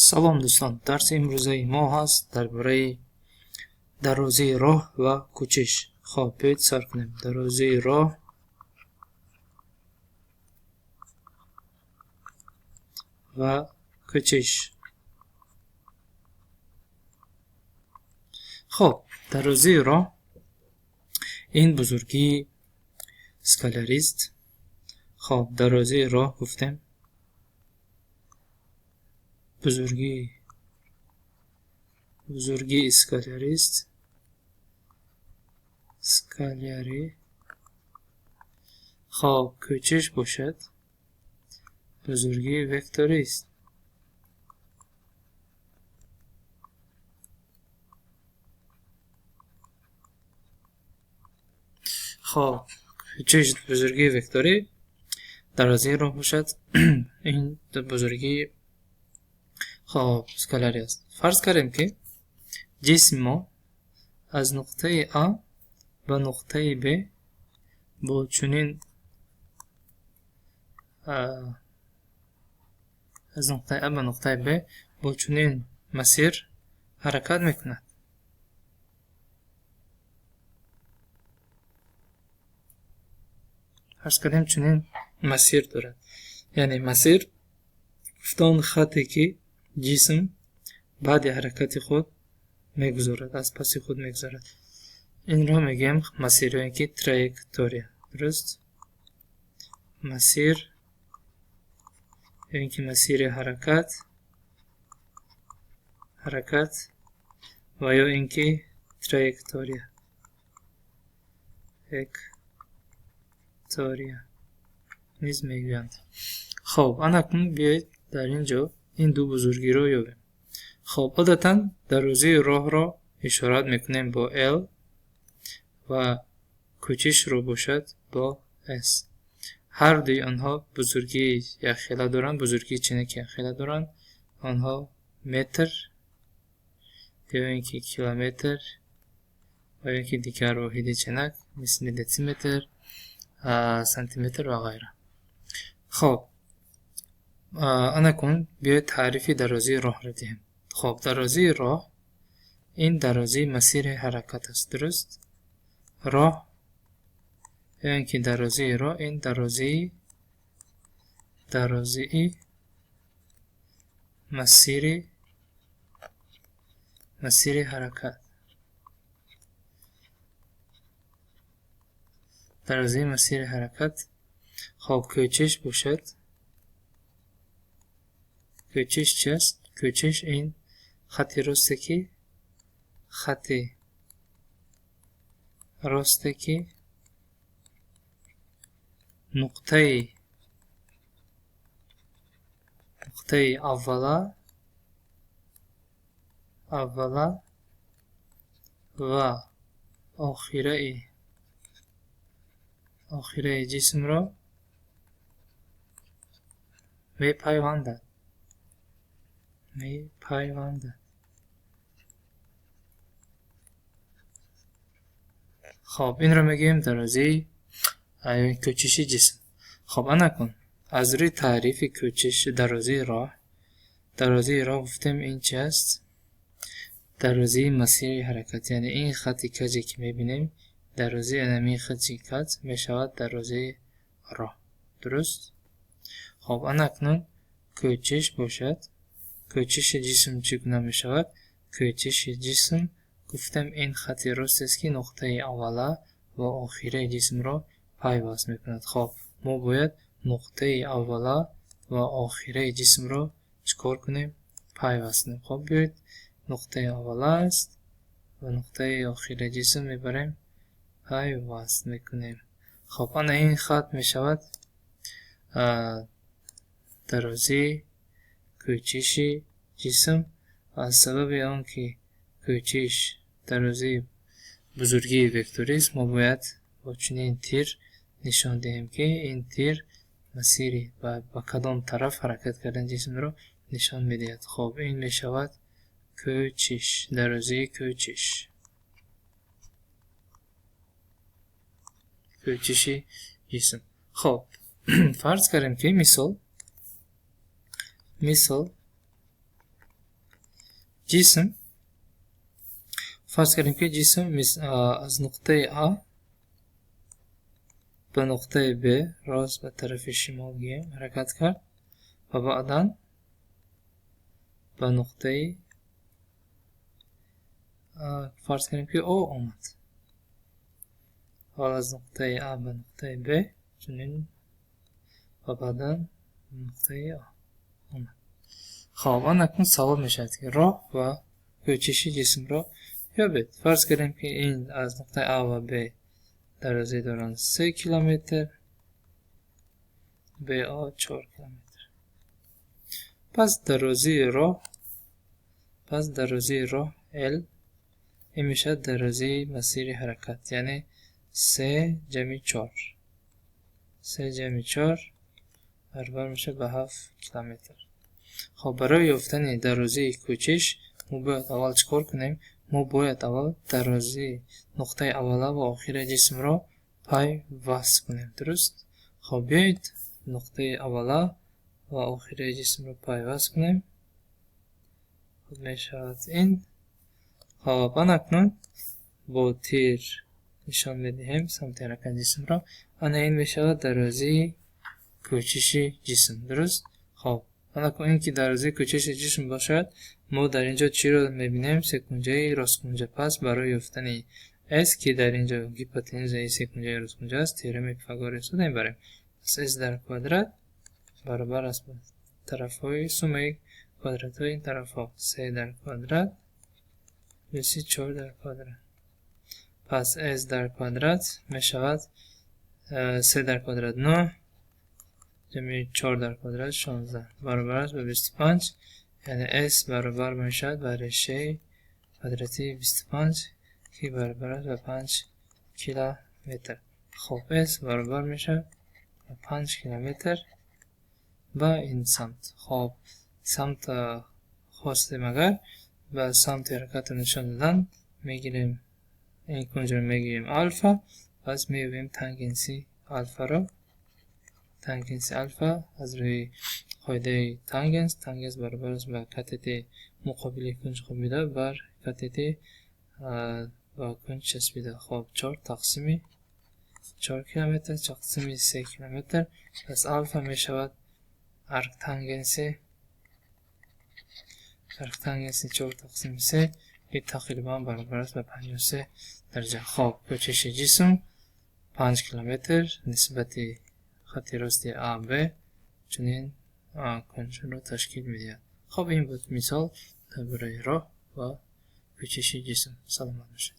салом дӯстон, дарси имрӯзаи мо ҳаст дар бораи дарозии роҳ ва кӯчиш. хоб биёед сар кунем. Дарозии роҳ ва кӯчиш. хоб, дарозии роҳ ин бузургии скаларист. хоб, дарозии роҳ гуфтем. бузургии скалярист. скаляри. хоб, кӯчиш бошад бузургии векторист. хоб, кӯчиш бузургии векторӣ, дарозии роҳ бошад ин бузургии хоб скалари аст. фарз кардем ки ҷисми мо аз нуқтаи А ба нуқтаи Б бо чунин аз нуқтаи А ба нуқтаи Б бо чунин масир ҳаракат мекунад. фарз кардем чунин масир дорад. яъне масир гуфтон хате ки ҷисм баъди ҳаракати худ мегузорад, аз паси худ мегузарад. инро мегӯем масир ё ин ки траектория. дуруст? масир ё ин ки масири ҳаракат ва ё ин ки траектория. низ мегӯянд. хоб, анакун биёед дар ин ҷо ин ду бузургиро ёбем. хоб, одатан дарозии роҳро ишорат мекунем бо L ва кӯчишро бошад бо S. ҳар дуи онҳо бузургии якхела доранд, бузургии чинаки якхела доранд. онҳо метр ё ин ки километр ва ё ин ки дигар воҳиди ченак мисли детиметр, сантиметр ва ғайра. хоб, анакун биёед таърифи дарозии роҳро диҳем. хоб, дарозии роҳ ин дарозии масири ҳаракат аст. дуруст? роҳ ё ин ки дарозии роҳ ин дарозии масири ҳаракат. дарозии масири ҳаракат. хоб, кӯчиш бошад. кӯчиш чи аст? кӯчиш ин хати росте ки нуқтаи аввала ва охираи ҷисмро мепайвандад. хоб, инро мегӯем дарозии кӯчиши ҷисм. хоб, анакун аз рӯи таърифи дарозии роҳ гуфтем ин чи аст? дарозии масири ҳаракат. яъне ин хати каҷе ки мебинем, дарозии анамии хати каҷ мешавад дарозии роҳ. дуруст? хоб, анакнун кӯчиш бошад. кӯчиши ҷисм чӣ гуна мешавад? кӯчиши ҷисм гуфтем ин хати ростест ки нуқтаи аввала ва охираи ҷисмро пайваст мекунад. хоб, мо бояд нуқтаи аввала ва охираи ҷисмро чикор кунем? пайваст кунем. хоб, биёед нуқтаи аввала аст ва нуқтаи охираи ҷисм мебарем, пайваст мекунем. хоб, ана ин хат мешавад дарозии кӯчиши ҷисм. аз сабаби он ки кӯчиш дарозии бузургии векторист, мо бояд бо чунин тир нишон диҳем ки ин тир масири ба кадом тараф ҳаракат кардани ҷисмро нишон медиҳад. хоб, ин мешавад кӯчиш, дарозии кӯчиши ҷисм. хоб, фарз кардем ки мисол جسم فرض کردیم که جسم از نقطه A به نقطه B راست به طرف شمال حرکت کرد و بعدا به نقطه فرض کردیم که O آمد. حالا از نقطه A به نقطه B چنین و بعدا نقطه A آمد. خب اکنون سوال میشد که راه و کوچش جسم را یابید. فرض کردیم که این از نقطه A و B درازی دارند 3 کیلومتر، BA 4 کیلومتر. پس درازی راه L این میشه درازی مسیر حرکت، یعنی 3 جمع 4 برابر میشه به 7 کیلومتر. خب برای یافتن درازی کوچش ما باید اول چیکار کنیم؟ ما باید اول درازی نقطه اوله و آخر جسم را پای وصل کنیم. درست؟ خب بیایید نقطه اوله و آخر جسم را پای وصل کنیم. خب میشود این. خب اکنون با تیر نشان بدهیم سمت حرکت جسم را. این میشود درازی کوچش جسم. درست؟ خب اکنون این که درازی کوچش جسم باشد، ما در اینجا چی رو میبینیم؟ سه‌کنجه راست‌کنجه. پس برای یافتن S که در اینجا هیپوتنوز سه‌کنجه راست‌کنجه است، تئورم پیثاگور استفاده میبریم. پس S در کوادرات برابر است به طرف‌های سومه کوادرات‌های این طرف‌ها 3 در کوادرات بسی 4 در کوادرات. پس S در کوادرات میشود 3 در کوادرات 9 جمع 4 در کوادرات 16 برابر است به 25. یعنی S برابر میشود به ریشه کوادراتی 25 که برابر است به 5 کیلومتر. خب S برابر میشه به 5 کیلومتر با این سمت. خب سمت خواستیم اگر به سمت حرکت نشان دادن میگیریم این کنج رو میگیریم الفا. پس میبینیم تانگنسی الفا رو. تانگنس الفا از روی قاعده تانگنس برابر است به کتت مقابل کنج خوابیده بر کتت با کنج چسبیده. خب 4 تقسیم 4 کیلومتر تقسیم 3 کیلومتر. پس الفا می شود ارک تانگنسی 4 تقسیم 3 که تقریبا برابر است به 53 درجه. خب کوچش جسم 5 کیلومتر نسبت خط راستی AB چنین کنج رو تشکیل میدهد. خب این بود مثال درباره راه و کوچش جسم. سلامت باشید.